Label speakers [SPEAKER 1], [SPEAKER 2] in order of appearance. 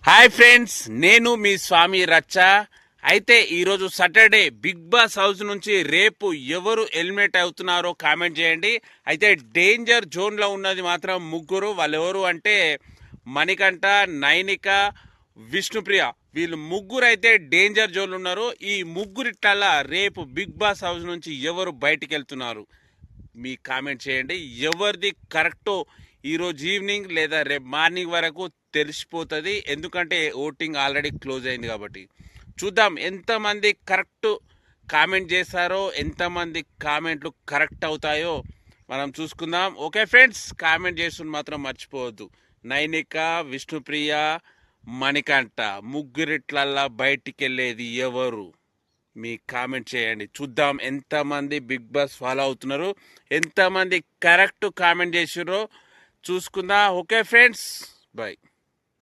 [SPEAKER 1] Hi friends, నేను మీ స్వామి రచ్చ. అయితే ఈరోజు సాటర్డే బిగ్ బాస్ హౌస్ నుంచి రేపు ఎవరు ఎలిమినేట్ అవుతున్నారో కామెంట్ చేయండి. అయితే డేంజర్ జోన్లో ఉన్నది మాత్రం ముగ్గురు. వాళ్ళు ఎవరు అంటే మణికంఠ, నైనిక, విష్ణుప్రియ. వీళ్ళు ముగ్గురు అయితే డేంజర్ జోన్లు ఉన్నారు. ఈ ముగ్గురిట్లా రేపు బిగ్ బాస్ హౌస్ నుంచి ఎవరు బయటికి వెళ్తున్నారు మీ కామెంట్ చేయండి. ఎవరిది కరెక్టో ఈరోజు ఈవినింగ్ లేదా రేపు మార్నింగ్ వరకు తెలిసిపోతుంది. ఎందుకంటే ఓటింగ్ ఆల్రెడీ క్లోజ్ అయింది కాబట్టి. చూద్దాం ఎంతమంది కరెక్ట్ కామెంట్ చేస్తారో, ఎంతమంది కామెంట్లు కరెక్ట్ అవుతాయో మనం చూసుకుందాం. ఓకే ఫ్రెండ్స్, కామెంట్ చేస్తున్న మాత్రం మర్చిపోవద్దు. నైనిక, విష్ణుప్రియ, మణికంఠ ముగ్గురిట్లల్లా బయటికి వెళ్ళేది ఎవరు? మీ కామెంట్ చేయండి. చూద్దాం ఎంతమంది బిగ్ బాస్ ఫాలో అవుతున్నారు, ఎంతమంది కరెక్ట్ కామెంట్ చేసిర్రో చూసుకుందాం. Okay friends, bye.